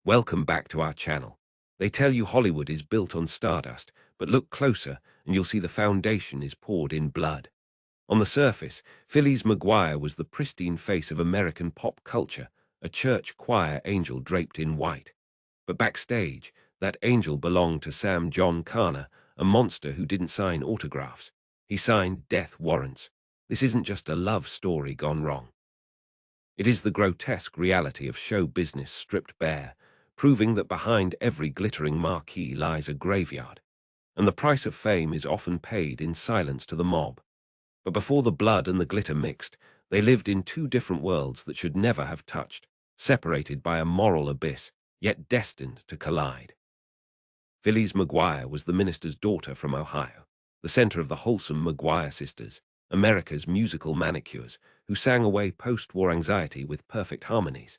Welcome back to our channel. They tell you Hollywood is built on stardust, but look closer and you'll see the foundation is poured in blood. On the surface, Phyllis McGuire was the pristine face of American pop culture, a church choir angel draped in white. But backstage, that angel belonged to Giancana, a monster who didn't sign autographs. He signed death warrants. This isn't just a love story gone wrong. It is the grotesque reality of show business stripped bare, proving that behind every glittering marquee lies a graveyard, and the price of fame is often paid in silence to the mob. But before the blood and the glitter mixed, they lived in two different worlds that should never have touched, separated by a moral abyss, yet destined to collide. Phyllis McGuire was the minister's daughter from Ohio, the center of the wholesome McGuire sisters, America's musical manicures, who sang away post-war anxiety with perfect harmonies.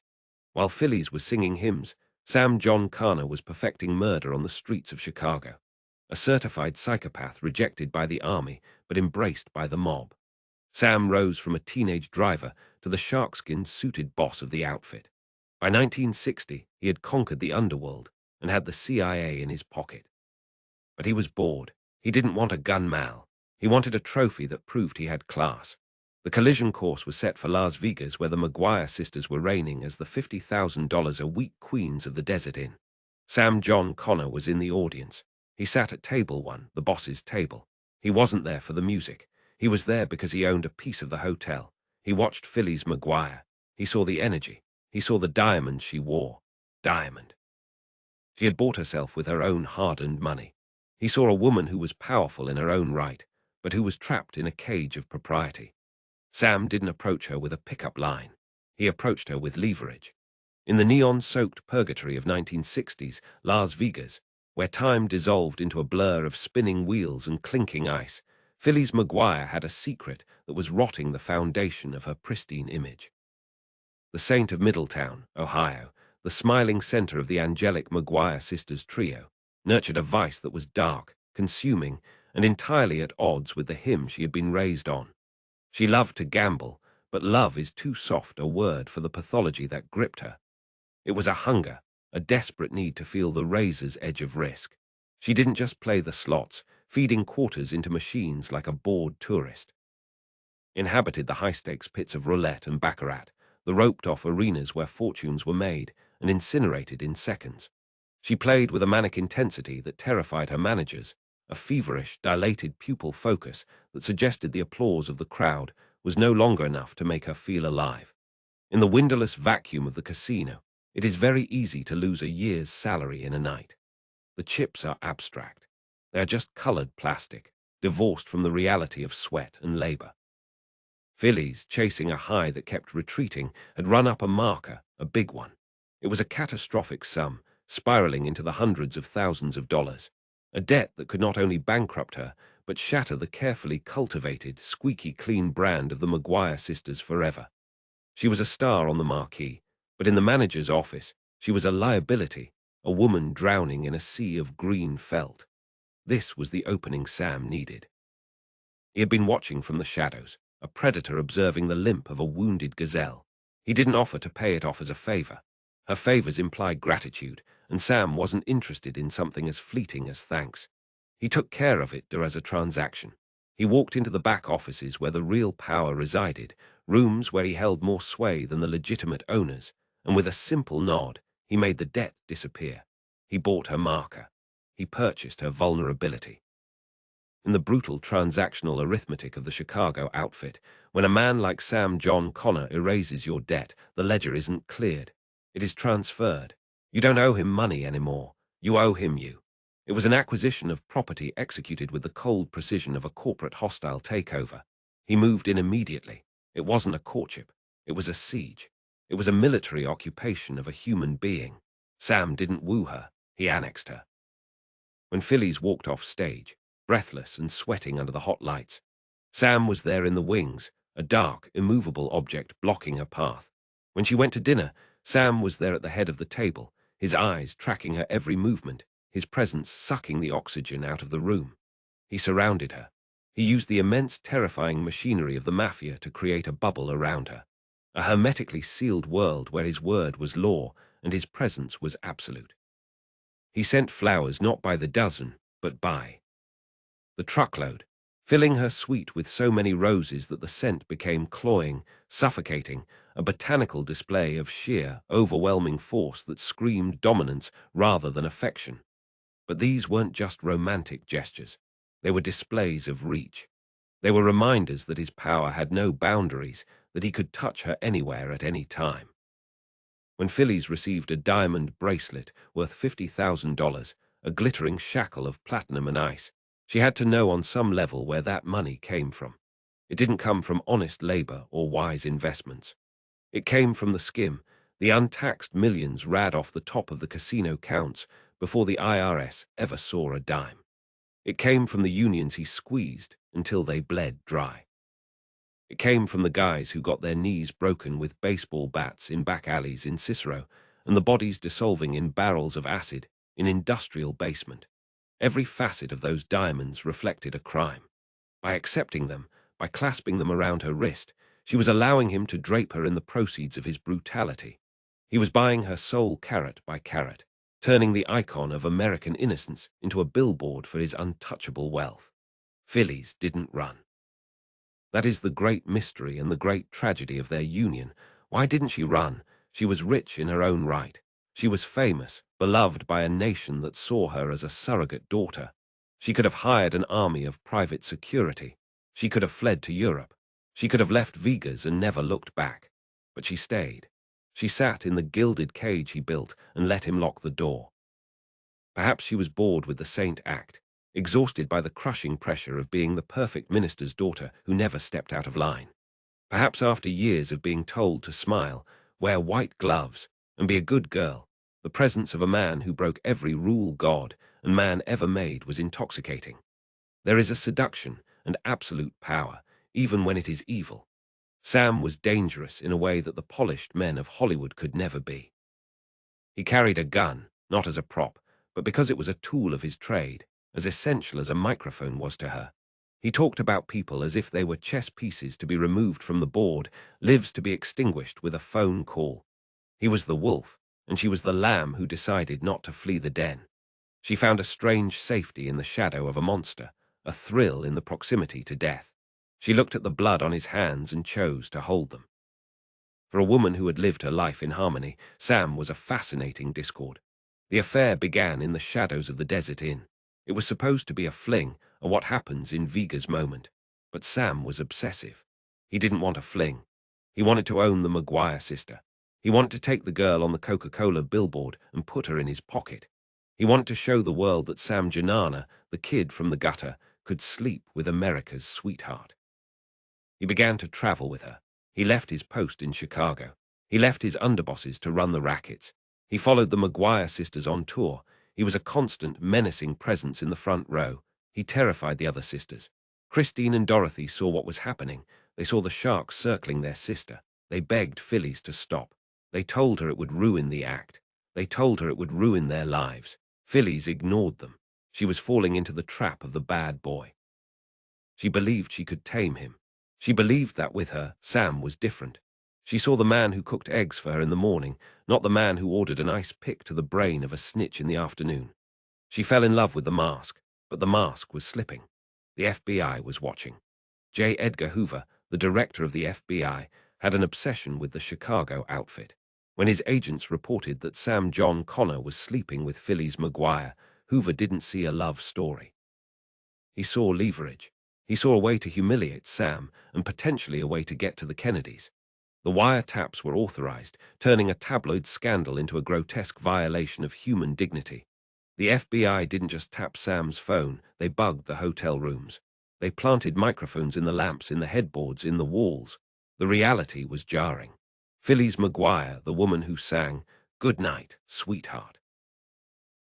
While Phyllis was singing hymns, Giancana was perfecting murder on the streets of Chicago, a certified psychopath rejected by the army but embraced by the mob. Sam rose from a teenage driver to the sharkskin-suited boss of the outfit. By 1960, he had conquered the underworld and had the CIA in his pocket. But he was bored. He didn't want a gun mal. He wanted a trophy that proved he had class. The collision course was set for Las Vegas, where the McGuire sisters were reigning as the $50,000 a week queens of the desert inn. Giancana was in the audience. He sat at table one, the boss's table. He wasn't there for the music. He was there because he owned a piece of the hotel. He watched Phyllis McGuire. He saw the energy. He saw the diamonds she wore. Diamond. She had bought herself with her own hard-earned money. He saw a woman who was powerful in her own right, but who was trapped in a cage of propriety. Sam didn't approach her with a pickup line. He approached her with leverage. In the neon-soaked purgatory of 1960s Las Vegas, where time dissolved into a blur of spinning wheels and clinking ice, Phyllis McGuire had a secret that was rotting the foundation of her pristine image. The saint of Middletown, Ohio, the smiling center of the angelic McGuire sisters trio, nurtured a vice that was dark, consuming, and entirely at odds with the hymn she had been raised on. She loved to gamble, but love is too soft a word for the pathology that gripped her. It was a hunger, a desperate need to feel the razor's edge of risk. She didn't just play the slots, feeding quarters into machines like a bored tourist. Inhabited the high-stakes pits of roulette and baccarat, the roped-off arenas where fortunes were made and incinerated in seconds. She played with a manic intensity that terrified her managers, a feverish, dilated pupil focus that suggested the applause of the crowd was no longer enough to make her feel alive. In the windowless vacuum of the casino, it is very easy to lose a year's salary in a night. The chips are abstract. They are just colored plastic, divorced from the reality of sweat and labor. Phyllis, chasing a high that kept retreating, had run up a marker, a big one. It was a catastrophic sum, spiraling into the hundreds of thousands of dollars. A debt that could not only bankrupt her, but shatter the carefully cultivated, squeaky clean brand of the McGuire sisters forever. She was a star on the marquee, but in the manager's office, she was a liability, a woman drowning in a sea of green felt. This was the opening Sam needed. He had been watching from the shadows, a predator observing the limp of a wounded gazelle. He didn't offer to pay it off as a favor. Her favors implied gratitude, and Sam wasn't interested in something as fleeting as thanks. He took care of it as a transaction. He walked into the back offices where the real power resided, rooms where he held more sway than the legitimate owners, and with a simple nod, he made the debt disappear. He bought her marker. He purchased her vulnerability. In the brutal transactional arithmetic of the Chicago outfit, when a man like Giancana erases your debt, the ledger isn't cleared. It is transferred. You don't owe him money anymore. You owe him you. It was an acquisition of property executed with the cold precision of a corporate hostile takeover. He moved in immediately. It wasn't a courtship. It was a siege. It was a military occupation of a human being. Sam didn't woo her. He annexed her. When Phyllis walked off stage, breathless and sweating under the hot lights, Sam was there in the wings, a dark, immovable object blocking her path. When she went to dinner, Sam was there at the head of the table, his eyes tracking her every movement, his presence sucking the oxygen out of the room. He surrounded her. He used the immense, terrifying machinery of the Mafia to create a bubble around her, a hermetically sealed world where his word was law and his presence was absolute. He sent flowers not by the dozen, but by the truckload, filling her suite with so many roses that the scent became cloying, suffocating, a botanical display of sheer, overwhelming force that screamed dominance rather than affection. But these weren't just romantic gestures. They were displays of reach. They were reminders that his power had no boundaries, that he could touch her anywhere at any time. When Phyllis received a diamond bracelet worth $50,000, a glittering shackle of platinum and ice, she had to know on some level where that money came from. It didn't come from honest labor or wise investments. It came from the skim, the untaxed millions rad off the top of the casino counts before the IRS ever saw a dime. It came from the unions he squeezed until they bled dry. It came from the guys who got their knees broken with baseball bats in back alleys in Cicero and the bodies dissolving in barrels of acid in industrial basement. Every facet of those diamonds reflected a crime. By accepting them, by clasping them around her wrist, she was allowing him to drape her in the proceeds of his brutality. He was buying her soul carat by carat, turning the icon of American innocence into a billboard for his untouchable wealth. Phyllis didn't run. That is the great mystery and the great tragedy of their union. Why didn't she run? She was rich in her own right. She was famous, beloved by a nation that saw her as a surrogate daughter. She could have hired an army of private security. She could have fled to Europe. She could have left Vegas and never looked back. But she stayed. She sat in the gilded cage he built and let him lock the door. Perhaps she was bored with the saint act, exhausted by the crushing pressure of being the perfect minister's daughter who never stepped out of line. Perhaps after years of being told to smile, wear white gloves, and be a good girl, the presence of a man who broke every rule God and man ever made was intoxicating. There is a seduction and absolute power, even when it is evil. Sam was dangerous in a way that the polished men of Hollywood could never be. He carried a gun, not as a prop, but because it was a tool of his trade, as essential as a microphone was to her. He talked about people as if they were chess pieces to be removed from the board, lives to be extinguished with a phone call. He was the wolf, and she was the lamb who decided not to flee the den. She found a strange safety in the shadow of a monster, a thrill in the proximity to death. She looked at the blood on his hands and chose to hold them. For a woman who had lived her life in harmony, Sam was a fascinating discord. The affair began in the shadows of the desert inn. It was supposed to be a fling, a what happens in Viga's moment. But Sam was obsessive. He didn't want a fling. He wanted to own the McGuire sister. He wanted to take the girl on the Coca-Cola billboard and put her in his pocket. He wanted to show the world that Sam Giancana, the kid from the gutter, could sleep with America's sweetheart. He began to travel with her. He left his post in Chicago. He left his underbosses to run the rackets. He followed the McGuire sisters on tour. He was a constant, menacing presence in the front row. He terrified the other sisters. Christine and Dorothy saw what was happening. They saw the sharks circling their sister. They begged Phyllis to stop. They told her it would ruin the act. They told her it would ruin their lives. Phyllis ignored them. She was falling into the trap of the bad boy. She believed she could tame him. She believed that with her, Sam was different. She saw the man who cooked eggs for her in the morning, not the man who ordered an ice pick to the brain of a snitch in the afternoon. She fell in love with the mask, but the mask was slipping. The FBI was watching. J. Edgar Hoover, the director of the FBI, had an obsession with the Chicago outfit. When his agents reported that Sam John Connor was sleeping with Phyllis McGuire, Hoover didn't see a love story. He saw leverage. He saw a way to humiliate Sam and potentially a way to get to the Kennedys. The wiretaps were authorized, turning a tabloid scandal into a grotesque violation of human dignity. The FBI didn't just tap Sam's phone, they bugged the hotel rooms. They planted microphones in the lamps, in the headboards, in the walls. The reality was jarring. Phyllis McGuire, the woman who sang, "Good night, sweetheart.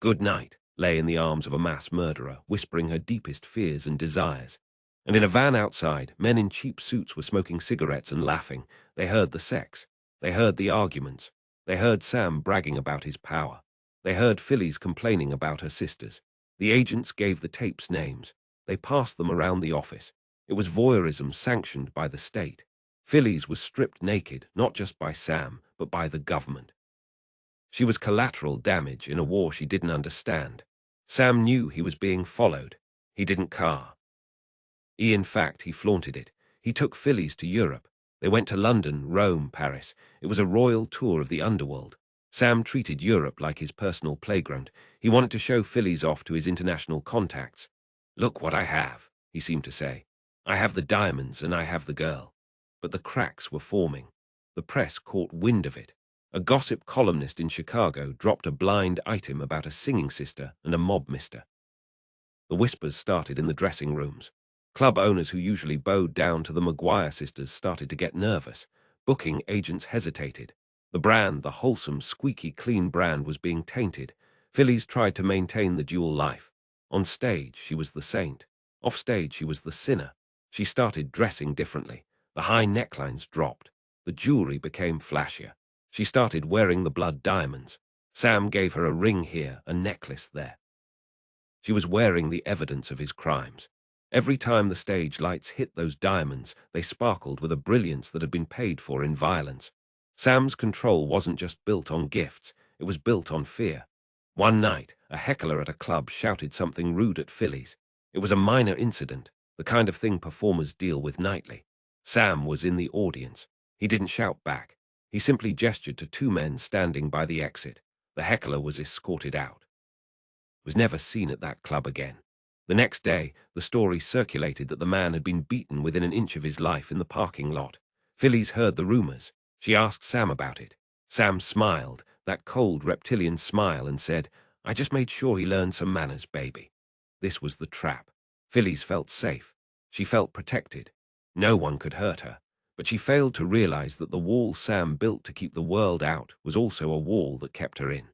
Good night," lay in the arms of a mass murderer, whispering her deepest fears and desires. And in a van outside, men in cheap suits were smoking cigarettes and laughing. They heard the sex. They heard the arguments. They heard Sam bragging about his power. They heard Phyllis complaining about her sisters. The agents gave the tapes names. They passed them around the office. It was voyeurism sanctioned by the state. Phyllis was stripped naked, not just by Sam, but by the government. She was collateral damage in a war she didn't understand. Sam knew he was being followed. He didn't care. In fact, he flaunted it. He took Phyllis to Europe. They went to London, Rome, Paris. It was a royal tour of the underworld. Sam treated Europe like his personal playground. He wanted to show Phyllis off to his international contacts. "Look what I have," he seemed to say. "I have the diamonds and I have the girl." But the cracks were forming. The press caught wind of it. A gossip columnist in Chicago dropped a blind item about a singing sister and a mob mister. The whispers started in the dressing rooms. Club owners who usually bowed down to the McGuire sisters started to get nervous. Booking agents hesitated. The brand, the wholesome, squeaky clean brand, was being tainted. Phyllis tried to maintain the dual life. On stage, she was the saint. Off stage, she was the sinner. She started dressing differently. The high necklines dropped. The jewelry became flashier. She started wearing the blood diamonds. Sam gave her a ring here, a necklace there. She was wearing the evidence of his crimes. Every time the stage lights hit those diamonds, they sparkled with a brilliance that had been paid for in violence. Sam's control wasn't just built on gifts, it was built on fear. One night, a heckler at a club shouted something rude at Phyllis. It was a minor incident, the kind of thing performers deal with nightly. Sam was in the audience. He didn't shout back. He simply gestured to two men standing by the exit. The heckler was escorted out. Was never seen at that club again. The next day, the story circulated that the man had been beaten within an inch of his life in the parking lot. Phyllis heard the rumors. She asked Sam about it. Sam smiled, that cold reptilian smile, and said, "I just made sure he learned some manners, baby." This was the trap. Phyllis felt safe. She felt protected. No one could hurt her. But she failed to realize that the wall Sam built to keep the world out was also a wall that kept her in.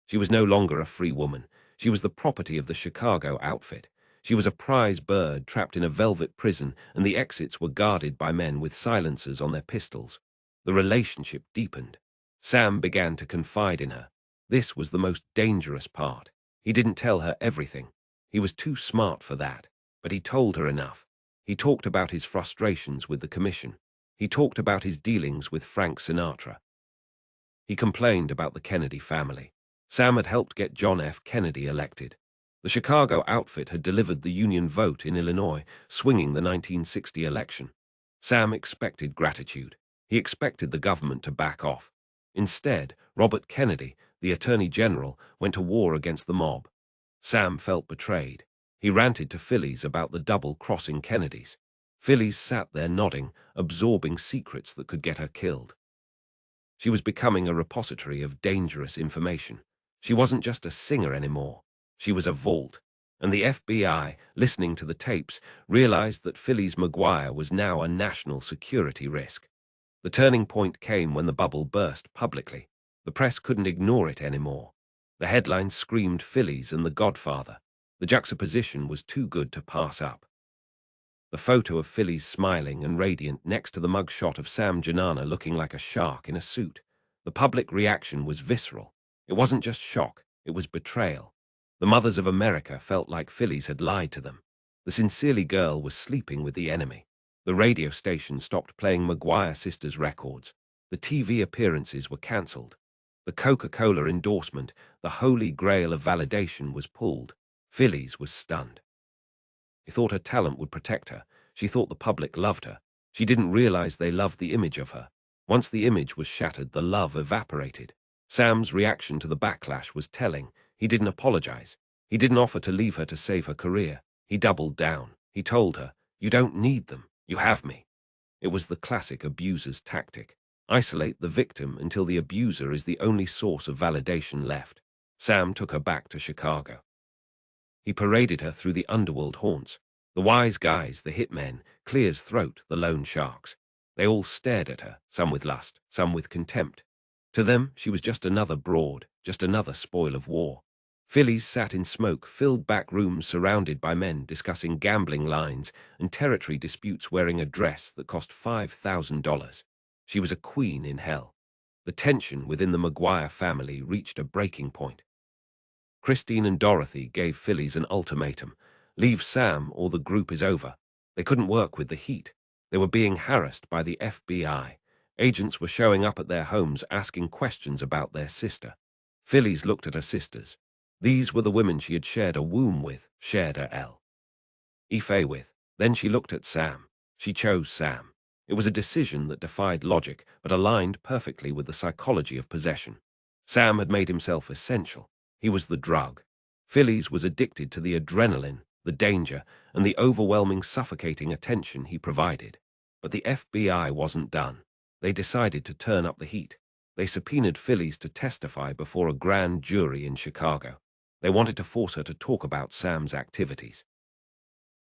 She was no longer a free woman. She was the property of the Chicago outfit. She was a prize bird trapped in a velvet prison, and the exits were guarded by men with silencers on their pistols. The relationship deepened. Sam began to confide in her. This was the most dangerous part. He didn't tell her everything. He was too smart for that. But he told her enough. He talked about his frustrations with the commission. He talked about his dealings with Frank Sinatra. He complained about the Kennedy family. Sam had helped get John F. Kennedy elected. The Chicago outfit had delivered the Union vote in Illinois, swinging the 1960 election. Sam expected gratitude. He expected the government to back off. Instead, Robert Kennedy, the Attorney General, went to war against the mob. Sam felt betrayed. He ranted to Phyllis about the double-crossing Kennedys. Phyllis sat there nodding, absorbing secrets that could get her killed. She was becoming a repository of dangerous information. She wasn't just a singer anymore. She was a vault. And the FBI, listening to the tapes, realized that Phyllis McGuire was now a national security risk. The turning point came when the bubble burst publicly. The press couldn't ignore it anymore. The headlines screamed Phyllis and the Godfather. The juxtaposition was too good to pass up. The photo of Phyllis smiling and radiant next to the mugshot of Sam Giancana looking like a shark in a suit. The public reaction was visceral. It wasn't just shock, it was betrayal. The mothers of America felt like Phyllis had lied to them. The sincerely girl was sleeping with the enemy. The radio station stopped playing McGuire sisters records. The TV appearances were cancelled. The Coca-Cola endorsement, the holy grail of validation, was pulled. Phyllis was stunned. She thought her talent would protect her. She thought the public loved her. She didn't realize they loved the image of her. Once the image was shattered, the love evaporated. Sam's reaction to the backlash was telling. He didn't apologize. He didn't offer to leave her to save her career. He doubled down. He told her, "You don't need them. You have me." It was the classic abuser's tactic. Isolate the victim until the abuser is the only source of validation left. Sam took her back to Chicago. He paraded her through the underworld haunts. The wise guys, the hitmen, Clear's throat, the loan sharks. They all stared at her, some with lust, some with contempt. To them, she was just another broad, just another spoil of war. Phyllis sat in smoke-filled back rooms surrounded by men discussing gambling lines and territory disputes, wearing a dress that cost $5,000. She was a queen in hell. The tension within the McGuire family reached a breaking point. Christine and Dorothy gave Phyllis an ultimatum. Leave Sam or the group is over. They couldn't work with the heat. They were being harassed by the FBI. Agents were showing up at their homes asking questions about their sister. Phyllis looked at her sisters. These were the women she had shared a womb with, shared her Ife with. Then she looked at Sam. She chose Sam. It was a decision that defied logic, but aligned perfectly with the psychology of possession. Sam had made himself essential. He was the drug. Phyllis was addicted to the adrenaline, the danger, and the overwhelming, suffocating attention he provided. But the FBI wasn't done. They decided to turn up the heat. They subpoenaed Phyllis to testify before a grand jury in Chicago. They wanted to force her to talk about Sam's activities.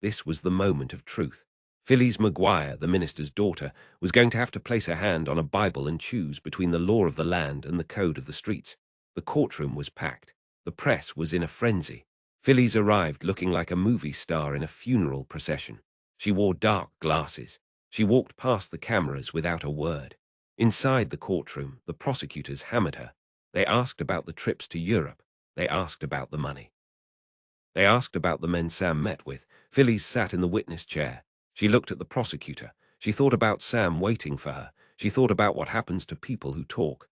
This was the moment of truth. Phyllis McGuire, the minister's daughter, was going to have to place her hand on a Bible and choose between the law of the land and the code of the streets. The courtroom was packed. The press was in a frenzy. Phyllis arrived looking like a movie star in a funeral procession. She wore dark glasses. She walked past the cameras without a word. Inside the courtroom, the prosecutors hammered her. They asked about the trips to Europe. They asked about the money. They asked about the men Sam met with. Phyllis sat in the witness chair. She looked at the prosecutor. She thought about Sam waiting for her. She thought about what happens to people who talk.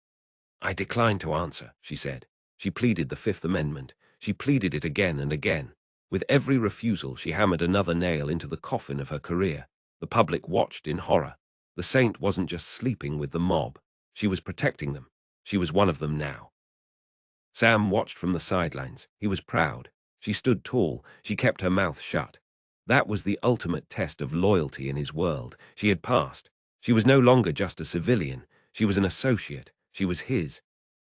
"I decline to answer," she said. She pleaded the Fifth Amendment. She pleaded it again and again. With every refusal, she hammered another nail into the coffin of her career. The public watched in horror. The saint wasn't just sleeping with the mob. She was protecting them. She was one of them now. Sam watched from the sidelines. He was proud. She stood tall. She kept her mouth shut. That was the ultimate test of loyalty in his world. She had passed. She was no longer just a civilian. She was an associate. She was his.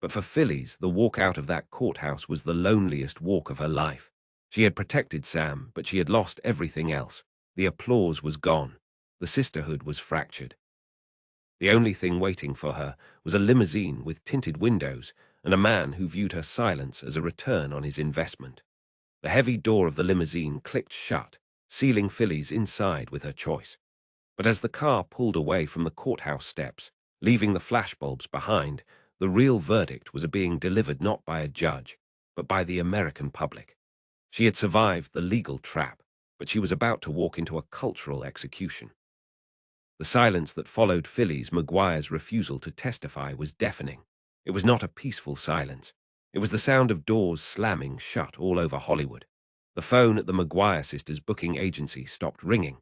But for Phyllis, the walk out of that courthouse was the loneliest walk of her life. She had protected Sam, but she had lost everything else. The applause was gone. The sisterhood was fractured. The only thing waiting for her was a limousine with tinted windows and a man who viewed her silence as a return on his investment. The heavy door of the limousine clicked shut, sealing Phyllis inside with her choice. But as the car pulled away from the courthouse steps, leaving the flashbulbs behind, the real verdict was being delivered not by a judge, but by the American public. She had survived the legal trap, but she was about to walk into a cultural execution. The silence that followed Phyllis McGuire's refusal to testify was deafening. It was not a peaceful silence. It was the sound of doors slamming shut all over Hollywood. The phone at the McGuire sisters' booking agency stopped ringing.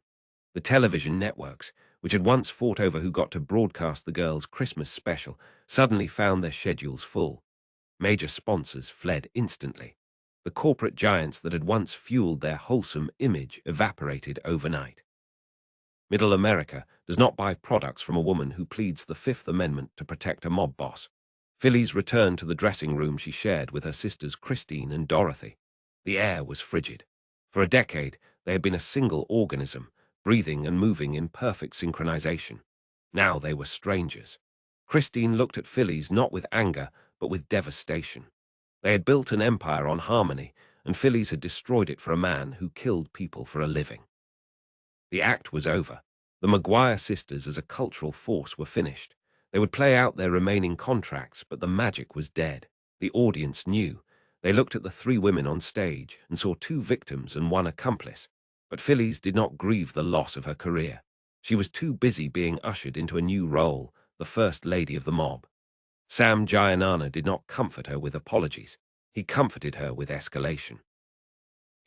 The television networks, which had once fought over who got to broadcast the girls' Christmas special, suddenly found their schedules full. Major sponsors fled instantly. The corporate giants that had once fueled their wholesome image evaporated overnight. Middle America does not buy products from a woman who pleads the Fifth Amendment to protect a mob boss. Phyllis returned to the dressing room she shared with her sisters Christine and Dorothy. The air was frigid. For a decade, they had been a single organism, breathing and moving in perfect synchronization. Now they were strangers. Christine looked at Phyllis not with anger, but with devastation. They had built an empire on harmony, and Phyllis had destroyed it for a man who killed people for a living. The act was over. The McGuire sisters as a cultural force were finished. They would play out their remaining contracts, but the magic was dead. The audience knew. They looked at the three women on stage and saw two victims and one accomplice. But Phyllis did not grieve the loss of her career. She was too busy being ushered into a new role, the first lady of the mob. Sam Giancana did not comfort her with apologies. He comforted her with escalation.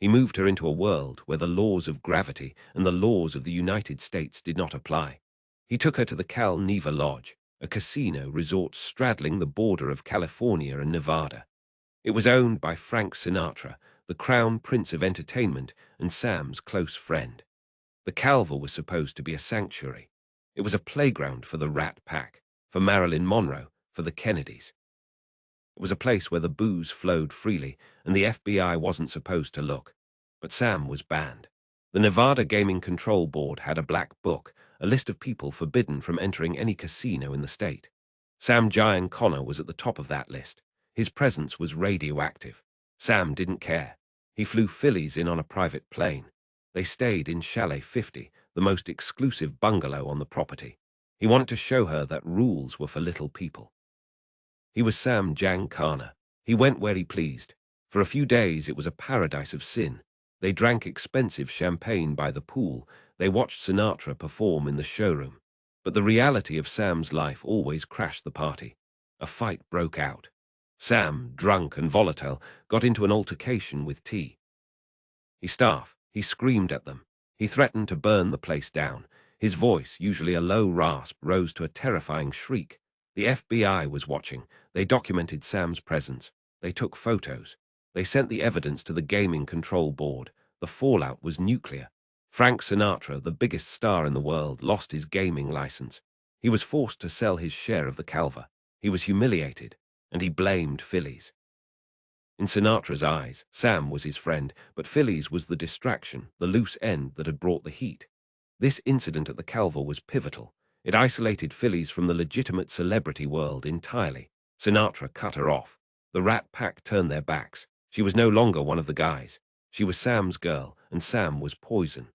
He moved her into a world where the laws of gravity and the laws of the United States did not apply. He took her to the Cal Neva Lodge, a casino resort straddling the border of California and Nevada. It was owned by Frank Sinatra, the crown prince of entertainment and Sam's close friend. The Calva was supposed to be a sanctuary. It was a playground for the Rat Pack, for Marilyn Monroe, for the Kennedys. It was a place where the booze flowed freely and the FBI wasn't supposed to look. But Sam was banned. The Nevada Gaming Control Board had a black book, a list of people forbidden from entering any casino in the state. Sam Giancana was at the top of that list. His presence was radioactive. Sam didn't care. He flew Phyllis in on a private plane. They stayed in Chalet 50, the most exclusive bungalow on the property. He wanted to show her that rules were for little people. He was Sam Giancana. He went where he pleased. For a few days it was a paradise of sin. They drank expensive champagne by the pool. They watched Sinatra perform in the showroom. But the reality of Sam's life always crashed the party. A fight broke out. Sam, drunk and volatile, got into an altercation with T. He screamed at them. He threatened to burn the place down. His voice, usually a low rasp, rose to a terrifying shriek. The FBI was watching. They documented Sam's presence. They took photos. They sent the evidence to the gaming control board. The fallout was nuclear. Frank Sinatra, the biggest star in the world, lost his gaming license. He was forced to sell his share of the Calva. He was humiliated, and he blamed Phyllis. In Sinatra's eyes, Sam was his friend, but Phyllis was the distraction, the loose end that had brought the heat. This incident at the Calva was pivotal. It isolated Phyllis from the legitimate celebrity world entirely. Sinatra cut her off. The Rat Pack turned their backs. She was no longer one of the guys. She was Sam's girl, and Sam was poison.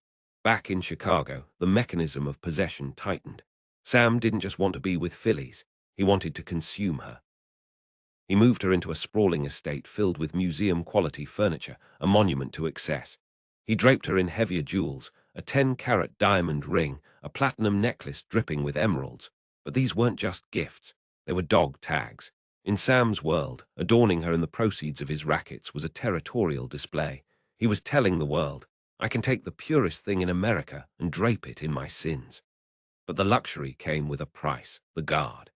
Back in Chicago, the mechanism of possession tightened. Sam didn't just want to be with Phyllis. He wanted to consume her. He moved her into a sprawling estate filled with museum-quality furniture, a monument to excess. He draped her in heavier jewels, a 10-carat diamond ring, a platinum necklace dripping with emeralds. But these weren't just gifts. They were dog tags. In Sam's world, adorning her in the proceeds of his rackets was a territorial display. He was telling the world, I can take the purest thing in America and drape it in my sins. But the luxury came with a price, the guard.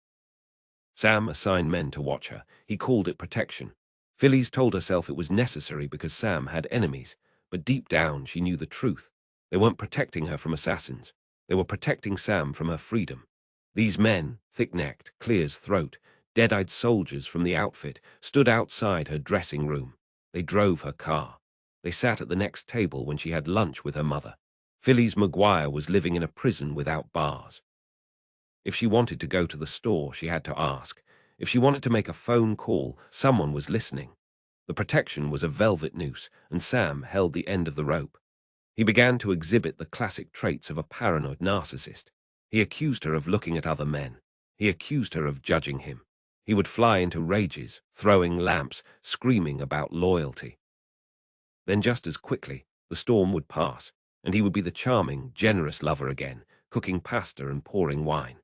Sam assigned men to watch her. He called it protection. Phyllis told herself it was necessary because Sam had enemies, but deep down she knew the truth. They weren't protecting her from assassins. They were protecting Sam from her freedom. These men, thick-necked, clear as throat, dead-eyed soldiers from the outfit, stood outside her dressing room. They drove her car. They sat at the next table when she had lunch with her mother. Phyllis McGuire was living in a prison without bars. If she wanted to go to the store, she had to ask. If she wanted to make a phone call, someone was listening. The protection was a velvet noose, and Sam held the end of the rope. He began to exhibit the classic traits of a paranoid narcissist. He accused her of looking at other men. He accused her of judging him. He would fly into rages, throwing lamps, screaming about loyalty. Then just as quickly, the storm would pass, and he would be the charming, generous lover again, cooking pasta and pouring wine.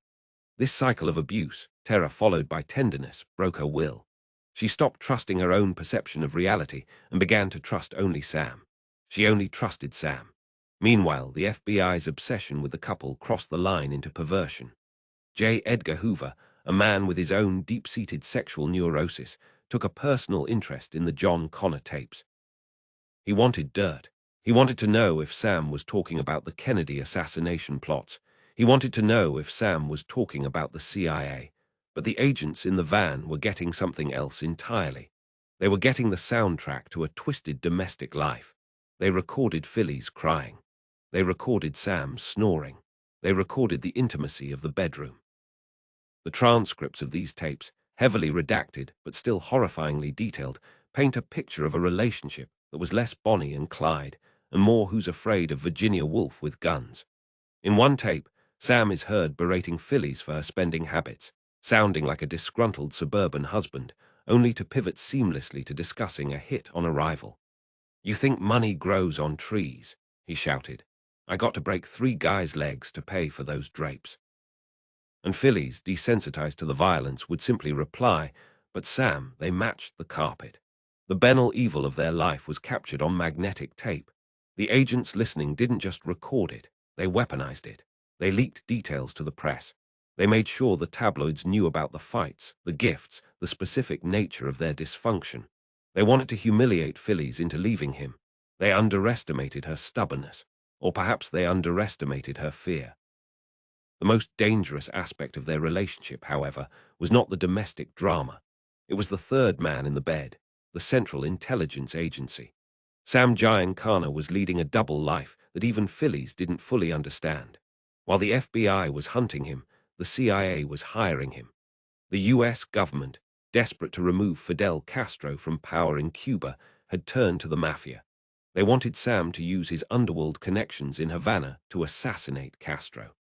This cycle of abuse, terror followed by tenderness, broke her will. She stopped trusting her own perception of reality and began to trust only Sam. She only trusted Sam. Meanwhile, the FBI's obsession with the couple crossed the line into perversion. J. Edgar Hoover, a man with his own deep-seated sexual neurosis, took a personal interest in the Giancana tapes. He wanted dirt. He wanted to know if Sam was talking about the Kennedy assassination plots. He wanted to know if Sam was talking about the CIA. But the agents in the van were getting something else entirely. They were getting the soundtrack to a twisted domestic life. They recorded Phyllis crying. They recorded Sam snoring. They recorded the intimacy of the bedroom. The transcripts of these tapes, heavily redacted but still horrifyingly detailed, paint a picture of a relationship that was less Bonnie and Clyde and more Who's Afraid of Virginia Woolf with guns. In one tape, Sam is heard berating Phyllis for her spending habits, sounding like a disgruntled suburban husband, only to pivot seamlessly to discussing a hit on arrival. "You think money grows on trees?" he shouted. "I got to break 3 guys' legs to pay for those drapes." And Phyllis, desensitized to the violence, would simply reply, "But Sam, they matched the carpet." The banal evil of their life was captured on magnetic tape. The agents listening didn't just record it, they weaponized it. They leaked details to the press. They made sure the tabloids knew about the fights, the gifts, the specific nature of their dysfunction. They wanted to humiliate Phyllis into leaving him. They underestimated her stubbornness, or perhaps they underestimated her fear. The most dangerous aspect of their relationship, however, was not the domestic drama. It was the third man in the bed, the Central Intelligence Agency. Sam Giancana was leading a double life that even Phyllis didn't fully understand. While the FBI was hunting him, the CIA was hiring him. The US government, desperate to remove Fidel Castro from power in Cuba, had turned to the Mafia. They wanted Sam to use his underworld connections in Havana to assassinate Castro.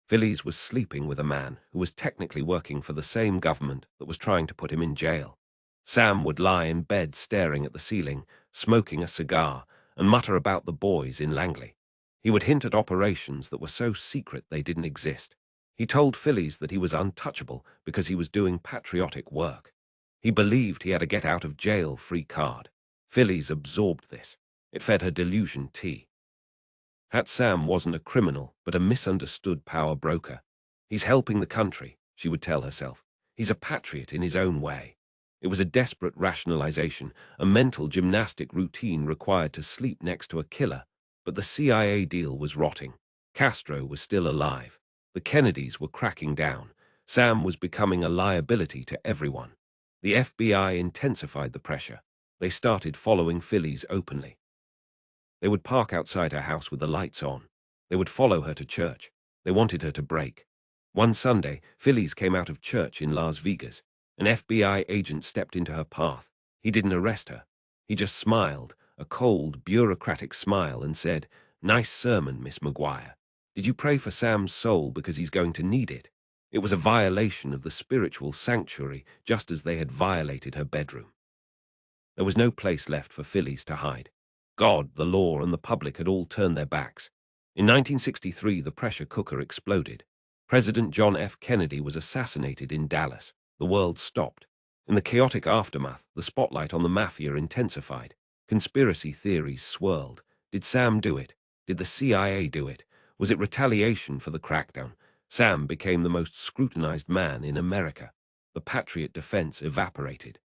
Phyllis was sleeping with a man who was technically working for the same government that was trying to put him in jail. Sam would lie in bed staring at the ceiling, smoking a cigar, and mutter about the boys in Langley. He would hint at operations that were so secret they didn't exist. He told Phyllis that he was untouchable because he was doing patriotic work. He believed he had a get-out-of-jail-free card. Phyllis absorbed this. It fed her delusion tea. Sam wasn't a criminal, but a misunderstood power broker. He's helping the country, she would tell herself. He's a patriot in his own way. It was a desperate rationalization, a mental gymnastic routine required to sleep next to a killer. But the CIA deal was rotting. Castro was still alive. The Kennedys were cracking down. Sam was becoming a liability to everyone. The FBI intensified the pressure. They started following Phyllis openly. They would park outside her house with the lights on. They would follow her to church. They wanted her to break. One Sunday, Phyllis came out of church in Las Vegas. An FBI agent stepped into her path. He didn't arrest her. He just smiled, a cold, bureaucratic smile, and said, "Nice sermon, Miss McGuire. Did you pray for Sam's soul because he's going to need it?" It was a violation of the spiritual sanctuary, just as they had violated her bedroom. There was no place left for Phyllis to hide. God, the law, and the public had all turned their backs. In 1963, the pressure cooker exploded. President John F. Kennedy was assassinated in Dallas. The world stopped. In the chaotic aftermath, the spotlight on the Mafia intensified. Conspiracy theories swirled. Did Sam do it? Did the CIA do it? Was it retaliation for the crackdown? Sam became the most scrutinized man in America. The Patriot defense evaporated.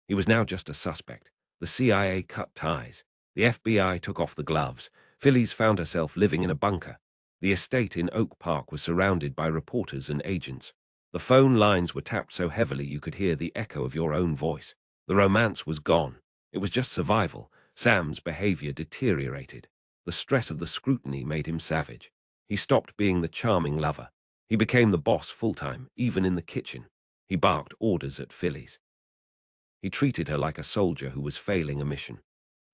He was now just a suspect. The CIA cut ties. The FBI took off the gloves. Phyllis found herself living in a bunker. The estate in Oak Park was surrounded by reporters and agents. The phone lines were tapped so heavily you could hear the echo of your own voice. The romance was gone. It was just survival. Sam's behavior deteriorated. The stress of the scrutiny made him savage. He stopped being the charming lover. He became the boss full-time, even in the kitchen. He barked orders at Phyllis. He treated her like a soldier who was failing a mission.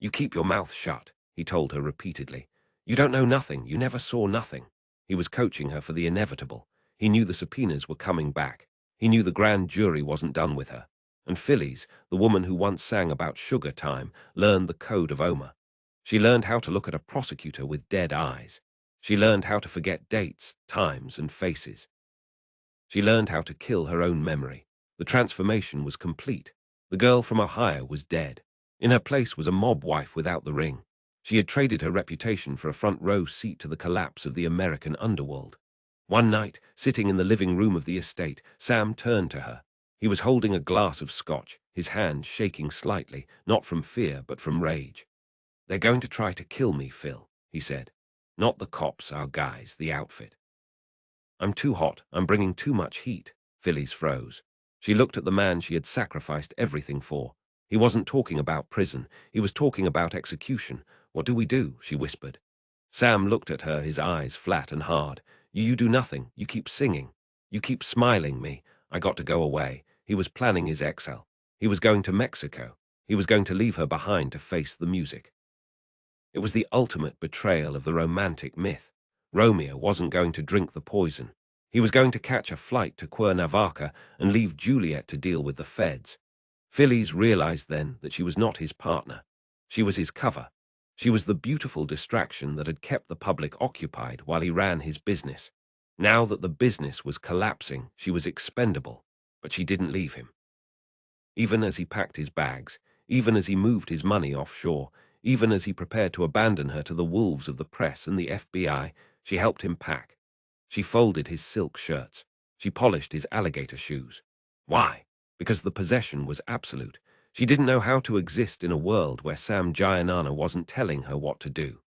"You keep your mouth shut," he told her repeatedly. "You don't know nothing. You never saw nothing." He was coaching her for the inevitable. He knew the subpoenas were coming back. He knew the grand jury wasn't done with her. And Phyllis, the woman who once sang about sugar time, learned the code of Omer. She learned how to look at a prosecutor with dead eyes. She learned how to forget dates, times, and faces. She learned how to kill her own memory. The transformation was complete. The girl from Ohio was dead. In her place was a mob wife without the ring. She had traded her reputation for a front-row seat to the collapse of the American underworld. One night, sitting in the living room of the estate, Sam turned to her. He was holding a glass of scotch, his hand shaking slightly, not from fear but from rage. "They're going to try to kill me, Phil," he said. "Not the cops, our guys, the outfit." "I'm too hot. I'm bringing too much heat." Phyllis froze. She looked at the man she had sacrificed everything for. He wasn't talking about prison. He was talking about execution. "What do we do?" she whispered. Sam looked at her, his eyes flat and hard. You do nothing. You keep singing. You keep smiling me. I got to go away." He was planning his exile. He was going to Mexico. He was going to leave her behind to face the music. It was the ultimate betrayal of the romantic myth. Romeo wasn't going to drink the poison. He was going to catch a flight to Cuernavaca and leave Juliet to deal with the feds. Phyllis realized then that she was not his partner. She was his cover. She was the beautiful distraction that had kept the public occupied while he ran his business. Now that the business was collapsing, she was expendable, but she didn't leave him. Even as he packed his bags, even as he moved his money offshore, even as he prepared to abandon her to the wolves of the press and the FBI, she helped him pack. She folded his silk shirts. She polished his alligator shoes. Why? Because the possession was absolute. She didn't know how to exist in a world where Sam Giancana wasn't telling her what to do.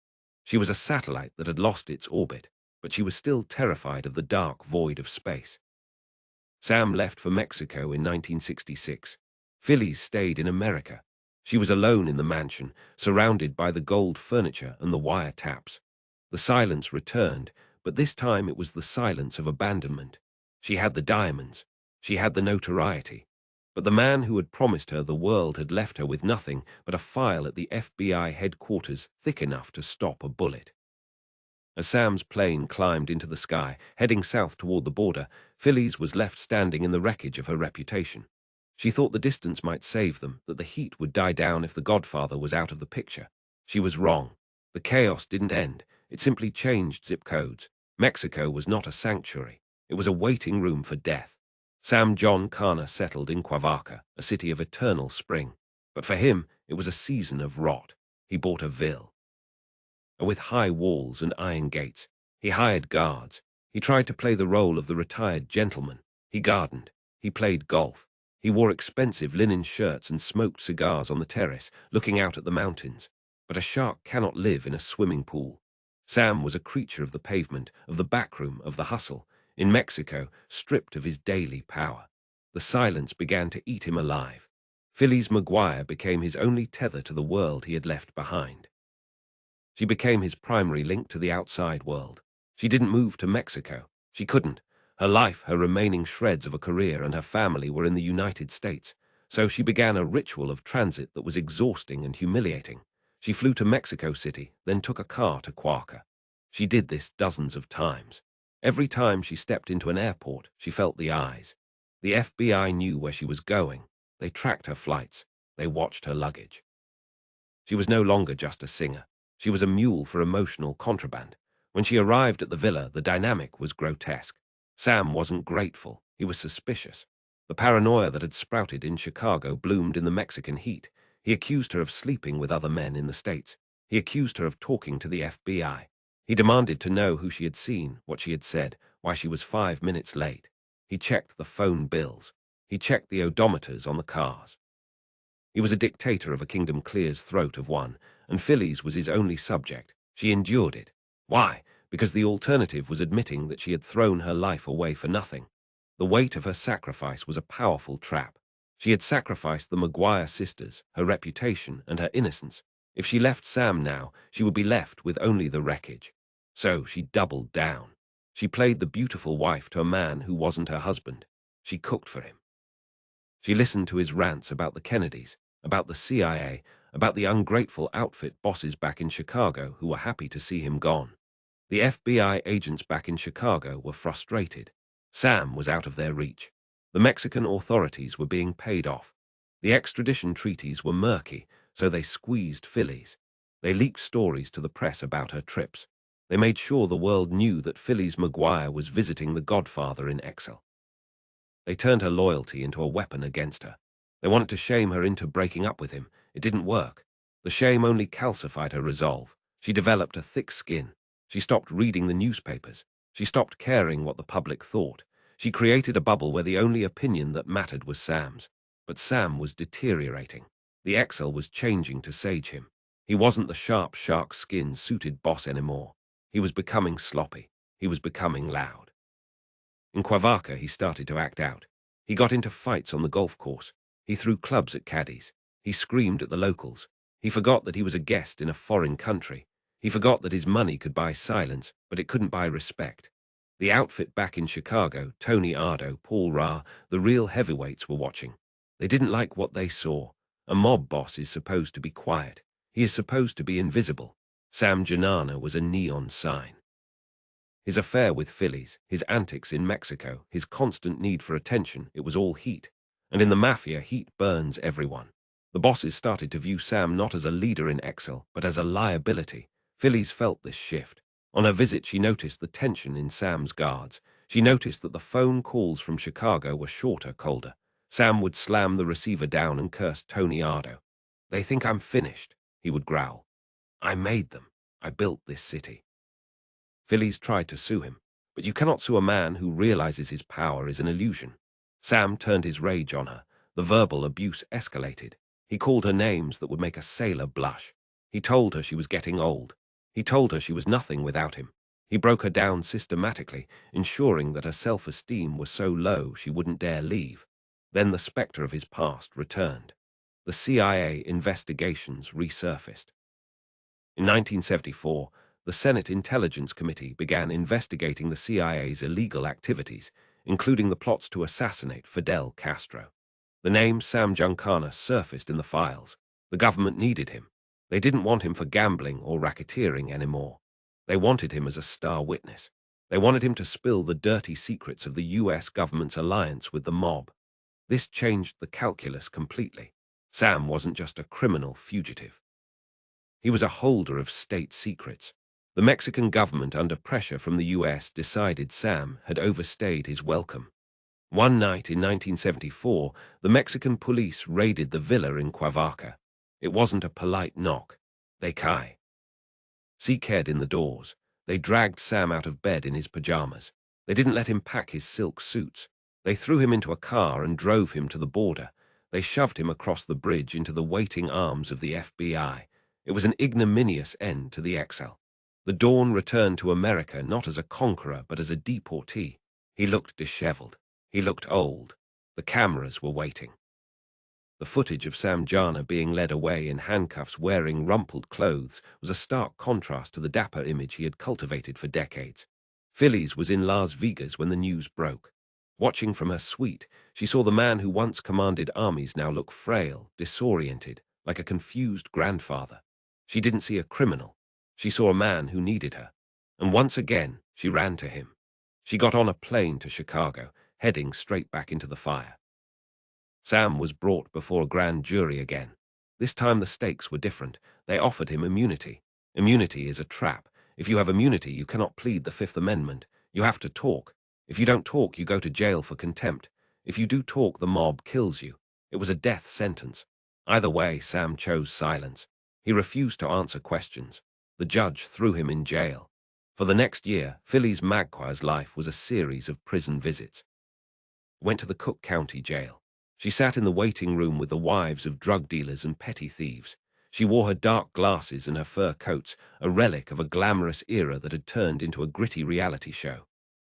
She was a satellite that had lost its orbit, but she was still terrified of the dark void of space. Sam left for Mexico in 1966. Phyllis stayed in America. She was alone in the mansion, surrounded by the gold furniture and the wire taps. The silence returned, but this time it was the silence of abandonment. She had the diamonds. She had the notoriety. But the man who had promised her the world had left her with nothing but a file at the FBI headquarters thick enough to stop a bullet. As Sam's plane climbed into the sky, heading south toward the border, Phyllis was left standing in the wreckage of her reputation. She thought the distance might save them, that the heat would die down if the Godfather was out of the picture. She was wrong. The chaos didn't end. It simply changed zip codes. Mexico was not a sanctuary. It was a waiting room for death. Sam Giancana settled in Cuavaca, a city of eternal spring. But for him, it was a season of rot. He bought a ville with high walls and iron gates. He hired guards. He tried to play the role of the retired gentleman. He gardened. He played golf. He wore expensive linen shirts and smoked cigars on the terrace, looking out at the mountains. But a shark cannot live in a swimming pool. Sam was a creature of the pavement, of the backroom, of the hustle. In Mexico, stripped of his daily power. The silence began to eat him alive. Phyllis McGuire became his only tether to the world he had left behind. She became his primary link to the outside world. She didn't move to Mexico. She couldn't. Her life, her remaining shreds of a career, and her family were in the United States. So she began a ritual of transit that was exhausting and humiliating. She flew to Mexico City, then took a car to Cuauhca. She did this dozens of times. Every time she stepped into an airport, she felt the eyes. The FBI knew where she was going. They tracked her flights. They watched her luggage. She was no longer just a singer. She was a mule for emotional contraband. When she arrived at the villa, the dynamic was grotesque. Sam wasn't grateful. He was suspicious. The paranoia that had sprouted in Chicago bloomed in the Mexican heat. He accused her of sleeping with other men in the States. He accused her of talking to the FBI. He demanded to know who she had seen, what she had said, why she was 5 minutes late. He checked the phone bills. He checked the odometers on the cars. He was a dictator of a kingdom Clear's throat of one, and Phyllis was his only subject. She endured it. Why? Because the alternative was admitting that she had thrown her life away for nothing. The weight of her sacrifice was a powerful trap. She had sacrificed the McGuire sisters, her reputation, and her innocence. If she left Sam now, she would be left with only the wreckage. So she doubled down. She played the beautiful wife to a man who wasn't her husband. She cooked for him. She listened to his rants about the Kennedys, about the CIA, about the ungrateful outfit bosses back in Chicago who were happy to see him gone. The FBI agents back in Chicago were frustrated. Sam was out of their reach. The Mexican authorities were being paid off. The extradition treaties were murky, so they squeezed Phyllis. They leaked stories to the press about her trips. They made sure the world knew that Phyllis McGuire was visiting the Godfather in exile. They turned her loyalty into a weapon against her. They wanted to shame her into breaking up with him. It didn't work. The shame only calcified her resolve. She developed a thick skin. She stopped reading the newspapers. She stopped caring what the public thought. She created a bubble where the only opinion that mattered was Sam's. But Sam was deteriorating. The exile was changing to sage him. He wasn't the sharp shark skin suited boss anymore. He was becoming sloppy. He was becoming loud. In Cuavaca, he started to act out. He got into fights on the golf course. He threw clubs at caddies. He screamed at the locals. He forgot that he was a guest in a foreign country. He forgot that his money could buy silence, but it couldn't buy respect. The outfit back in Chicago, Tony Ardo, Paul Ra, the real heavyweights were watching. They didn't like what they saw. A mob boss is supposed to be quiet. He is supposed to be invisible. Sam Giancana was a neon sign. His affair with Phyllis, his antics in Mexico, his constant need for attention, it was all heat. And in the Mafia, heat burns everyone. The bosses started to view Sam not as a leader in exile, but as a liability. Phyllis felt this shift. On her visit, she noticed the tension in Sam's guards. She noticed that the phone calls from Chicago were shorter, colder. Sam would slam the receiver down and curse Tony Ardo. "They think I'm finished," he would growl. "I made them. I built this city." Phyllis tried to sue him, but you cannot sue a man who realizes his power is an illusion. Sam turned his rage on her. The verbal abuse escalated. He called her names that would make a sailor blush. He told her she was getting old. He told her she was nothing without him. He broke her down systematically, ensuring that her self-esteem was so low she wouldn't dare leave. Then the specter of his past returned. The CIA investigations resurfaced. In 1974, the Senate Intelligence Committee began investigating the CIA's illegal activities, including the plots to assassinate Fidel Castro. The name Sam Giancana surfaced in the files. The government needed him. They didn't want him for gambling or racketeering anymore. They wanted him as a star witness. They wanted him to spill the dirty secrets of the US government's alliance with the mob. This changed the calculus completely. Sam wasn't just a criminal fugitive. He was a holder of state secrets. The Mexican government, under pressure from the US, decided Sam had overstayed his welcome. One night in 1974, the Mexican police raided the villa in Cuernavaca. It wasn't a polite knock. They Seeked in the doors. They dragged Sam out of bed in his pajamas. They didn't let him pack his silk suits. They threw him into a car and drove him to the border. They shoved him across the bridge into the waiting arms of the FBI. It was an ignominious end to the exile. The Dawn returned to America not as a conqueror but as a deportee. He looked disheveled. He looked old. The cameras were waiting. The footage of Sam Giancana being led away in handcuffs wearing rumpled clothes was a stark contrast to the dapper image he had cultivated for decades. Phyllis was in Las Vegas when the news broke. Watching from her suite, she saw the man who once commanded armies now look frail, disoriented, like a confused grandfather. She didn't see a criminal. She saw a man who needed her. And once again, she ran to him. She got on a plane to Chicago, heading straight back into the fire. Sam was brought before a grand jury again. This time the stakes were different. They offered him immunity. Immunity is a trap. If you have immunity, you cannot plead the Fifth Amendment. You have to talk. If you don't talk, you go to jail for contempt. If you do talk, the mob kills you. It was a death sentence. Either way, Sam chose silence. He refused to answer questions. The judge threw him in jail. For the next year, Phyllis McGuire's life was a series of prison visits. Went to the Cook County Jail. She sat in the waiting room with the wives of drug dealers and petty thieves. She wore her dark glasses and her fur coats, a relic of a glamorous era that had turned into a gritty reality show.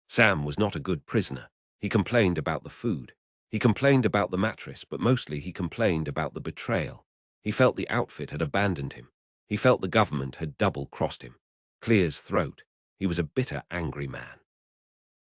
Sam was not a good prisoner. He complained about the food. He complained about the mattress, but mostly he complained about the betrayal. He felt the outfit had abandoned him. He felt the government had double-crossed him. Clear his throat. He was a bitter, angry man.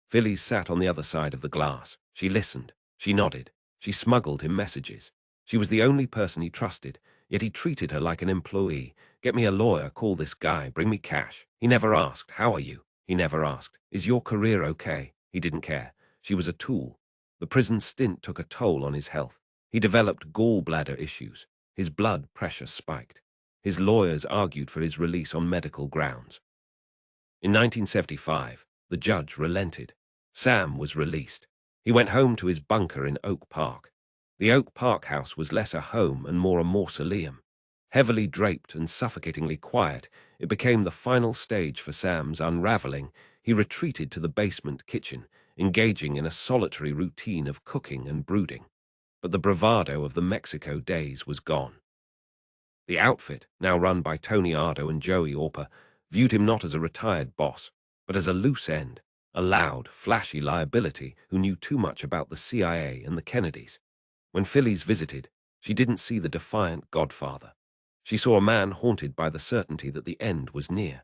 Phyllis sat on the other side of the glass. She listened. She nodded. She smuggled him messages. She was the only person he trusted, yet he treated her like an employee. Get me a lawyer, call this guy, bring me cash. He never asked, how are you? He never asked, is your career okay? He didn't care. She was a tool. The prison stint took a toll on his health. He developed gallbladder issues. His blood pressure spiked. His lawyers argued for his release on medical grounds. In 1975, the judge relented. Sam was released. He went home to his bunker in Oak Park. The Oak Park house was less a home and more a mausoleum. Heavily draped and suffocatingly quiet, it became the final stage for Sam's unraveling. He retreated to the basement kitchen, engaging in a solitary routine of cooking and brooding. But the bravado of the Mexico days was gone. The outfit, now run by Tony Ardo and Joey Orper, viewed him not as a retired boss, but as a loose end. A loud, flashy liability who knew too much about the CIA and the Kennedys. When Phyllis visited, she didn't see the defiant godfather. She saw a man haunted by the certainty that the end was near.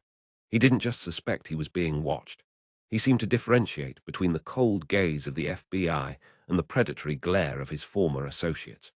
He didn't just suspect he was being watched. He seemed to differentiate between the cold gaze of the FBI and the predatory glare of his former associates.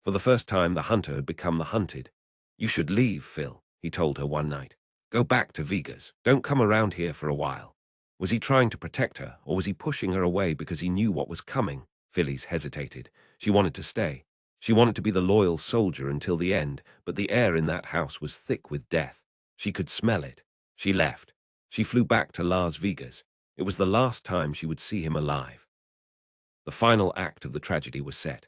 For the first time, the hunter had become the hunted. You should leave, Phil, he told her one night. Go back to Vegas. Don't come around here for a while. Was he trying to protect her, or was he pushing her away because he knew what was coming? Phyllis hesitated. She wanted to stay. She wanted to be the loyal soldier until the end, but the air in that house was thick with death. She could smell it. She left. She flew back to Las Vegas. It was the last time she would see him alive. The final act of the tragedy was set.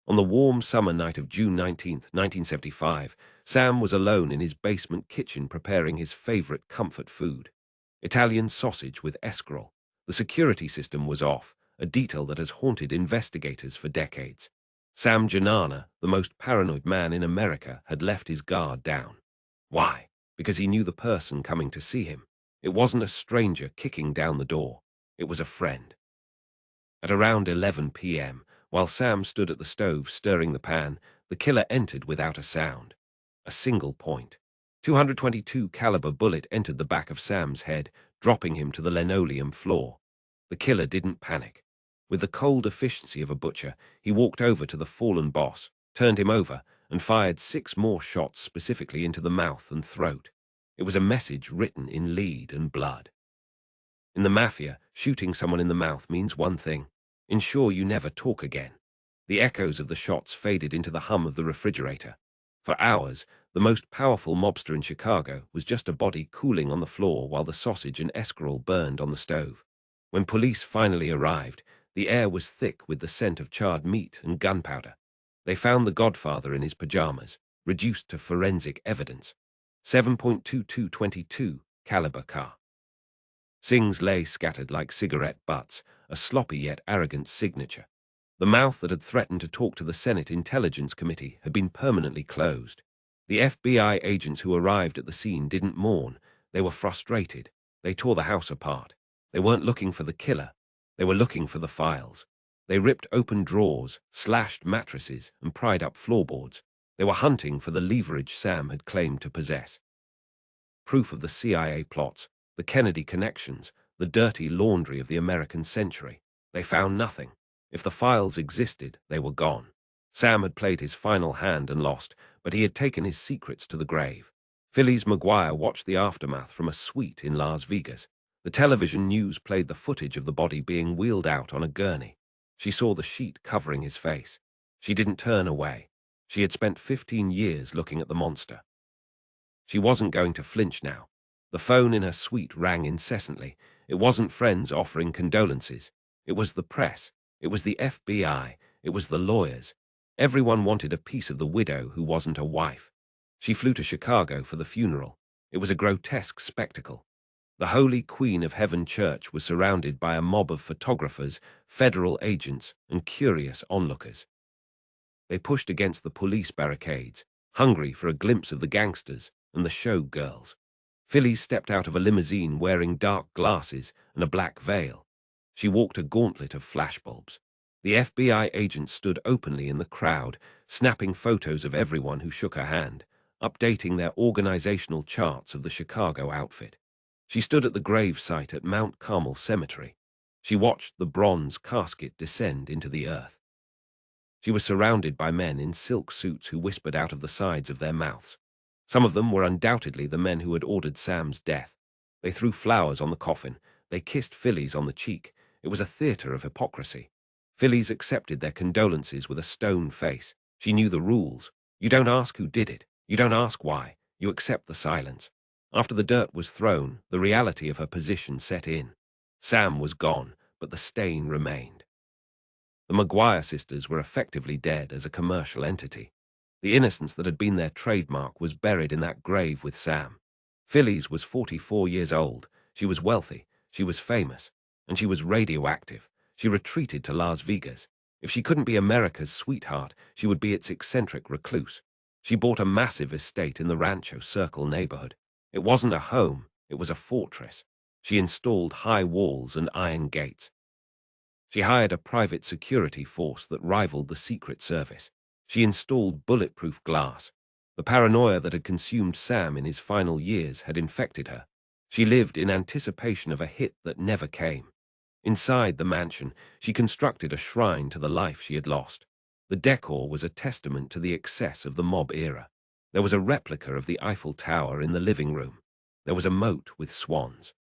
On the warm summer night of June 19th, 1975, Sam was alone in his basement kitchen preparing his favorite comfort food. Italian sausage with escarole. The security system was off, a detail that has haunted investigators for decades. Sam Giancana, the most paranoid man in America, had left his guard down. Why? Because he knew the person coming to see him. It wasn't a stranger kicking down the door. It was a friend. At around 11 p.m., while Sam stood at the stove stirring the pan, the killer entered without a sound. A single point. 222 caliber bullet entered the back of Sam's head, dropping him to the linoleum floor. The killer didn't panic. With the cold efficiency of a butcher, he walked over to the fallen boss, turned him over, and fired 6 more shots specifically into the mouth and throat. It was a message written in lead and blood. In the Mafia, shooting someone in the mouth means one thing: ensure you never talk again. The echoes of the shots faded into the hum of the refrigerator. For hours, the most powerful mobster in Chicago was just a body cooling on the floor while the sausage and escarole burned on the stove. When police finally arrived, the air was thick with the scent of charred meat and gunpowder. They found the Godfather in his pajamas, reduced to forensic evidence. 7.2222 caliber car. Singh's lay scattered like cigarette butts, a sloppy yet arrogant signature. The mouth that had threatened to talk to the Senate Intelligence Committee had been permanently closed. The FBI agents who arrived at the scene didn't mourn. They were frustrated. They tore the house apart. They weren't looking for the killer. They were looking for the files. They ripped open drawers, slashed mattresses, and pried up floorboards. They were hunting for the leverage Sam had claimed to possess. Proof of the CIA plots, the Kennedy connections, the dirty laundry of the American century. They found nothing. If the files existed, they were gone. Sam had played his final hand and lost, but he had taken his secrets to the grave. Phyllis McGuire watched the aftermath from a suite in Las Vegas. The television news played the footage of the body being wheeled out on a gurney. She saw the sheet covering his face. She didn't turn away. She had spent 15 years looking at the monster. She wasn't going to flinch now. The phone in her suite rang incessantly. It wasn't friends offering condolences. It was the press. It was the FBI. It was the lawyers. Everyone wanted a piece of the widow who wasn't a wife. She flew to Chicago for the funeral. It was a grotesque spectacle. The Holy Queen of Heaven Church was surrounded by a mob of photographers, federal agents, and curious onlookers. They pushed against the police barricades, hungry for a glimpse of the gangsters and the show girls. Phyllis stepped out of a limousine wearing dark glasses and a black veil. She walked a gauntlet of flashbulbs. The FBI agents stood openly in the crowd, snapping photos of everyone who shook her hand, updating their organizational charts of the Chicago outfit. She stood at the grave site at Mount Carmel Cemetery. She watched the bronze casket descend into the earth. She was surrounded by men in silk suits who whispered out of the sides of their mouths. Some of them were undoubtedly the men who had ordered Sam's death. They threw flowers on the coffin. They kissed Phyllis on the cheek. It was a theater of hypocrisy. Phyllis accepted their condolences with a stone face. She knew the rules. You don't ask who did it. You don't ask why. You accept the silence. After the dirt was thrown, the reality of her position set in. Sam was gone, but the stain remained. The McGuire sisters were effectively dead as a commercial entity. The innocence that had been their trademark was buried in that grave with Sam. Phyllis was 44 years old. She was wealthy. She was famous. And she was radioactive. She retreated to Las Vegas. If she couldn't be America's sweetheart, she would be its eccentric recluse. She bought a massive estate in the Rancho Circle neighborhood. It wasn't a home. It was a fortress. She installed high walls and iron gates. She hired a private security force that rivaled the Secret Service. She installed bulletproof glass. The paranoia that had consumed Sam in his final years had infected her. She lived in anticipation of a hit that never came. Inside the mansion, she constructed a shrine to the life she had lost. The decor was a testament to the excess of the mob era. There was a replica of the Eiffel Tower in the living room. There was a moat with swans.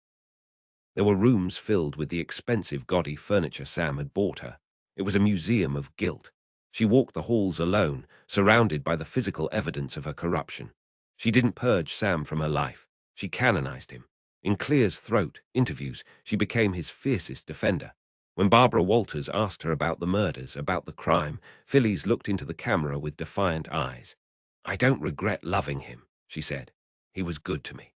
There were rooms filled with the expensive gaudy furniture Sam had bought her. It was a museum of guilt. She walked the halls alone, surrounded by the physical evidence of her corruption. She didn't purge Sam from her life. She canonized him. In Clear's throat, interviews, she became his fiercest defender. When Barbara Walters asked her about the murders, about the crime, Phyllis looked into the camera with defiant eyes. "I don't regret loving him," she said. "He was good to me.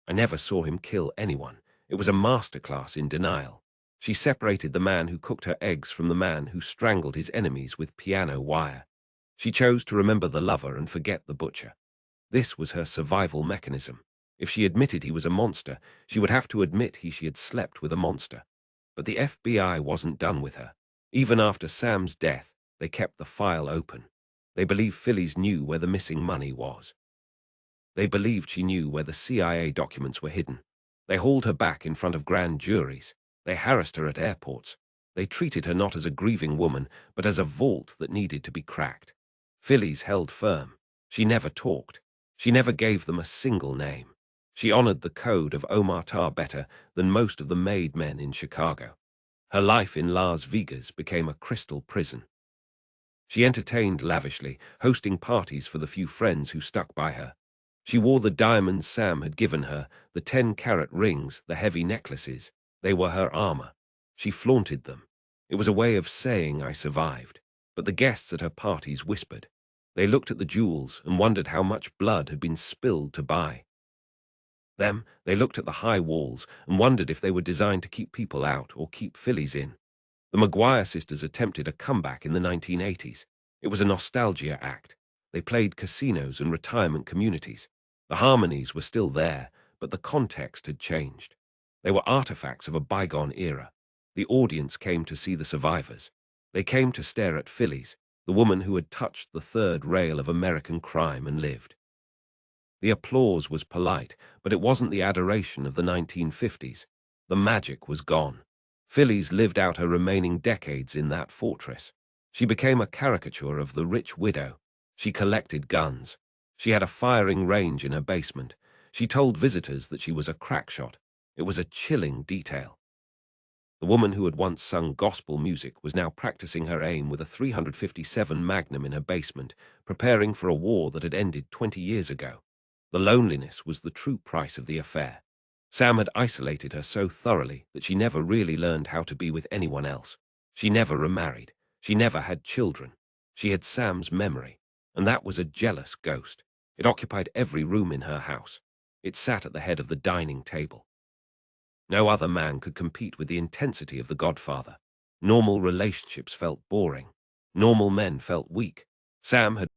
I never saw him kill anyone. It was a masterclass in denial." She separated the man who cooked her eggs from the man who strangled his enemies with piano wire. She chose to remember the lover and forget the butcher. This was her survival mechanism. If she admitted he was a monster, she would have to admit she had slept with a monster. But the FBI wasn't done with her. Even after Sam's death, they kept the file open. They believed Phyllis knew where the missing money was. They believed she knew where the CIA documents were hidden. They hauled her back in front of grand juries. They harassed her at airports. They treated her not as a grieving woman, but as a vault that needed to be cracked. Phyllis held firm. She never talked. She never gave them a single name. She honored the code of Omerta better than most of the made men in Chicago. Her life in Las Vegas became a crystal prison. She entertained lavishly, hosting parties for the few friends who stuck by her. She wore the diamonds Sam had given her, the 10-carat rings, the heavy necklaces. They were her armor. She flaunted them. It was a way of saying I survived. But the guests at her parties whispered. They looked at the jewels and wondered how much blood had been spilled to buy them. They looked at the high walls and wondered if they were designed to keep people out or keep Phyllis in. The McGuire sisters attempted a comeback in the 1980s. It was a nostalgia act. They played casinos and retirement communities. The harmonies were still there, but the context had changed. They were artifacts of a bygone era. The audience came to see the survivors. They came to stare at Phyllis, the woman who had touched the third rail of American crime and lived. The applause was polite, but it wasn't the adoration of the 1950s. The magic was gone. Phyllis lived out her remaining decades in that fortress. She became a caricature of the rich widow. She collected guns. She had a firing range in her basement. She told visitors that she was a crack shot. It was a chilling detail. The woman who had once sung gospel music was now practicing her aim with a .357 Magnum in her basement, preparing for a war that had ended 20 years ago. The loneliness was the true price of the affair. Sam had isolated her so thoroughly that she never really learned how to be with anyone else. She never remarried. She never had children. She had Sam's memory, and that was a jealous ghost. It occupied every room in her house. It sat at the head of the dining table. No other man could compete with the intensity of The Godfather. Normal relationships felt boring. Normal men felt weak. Sam had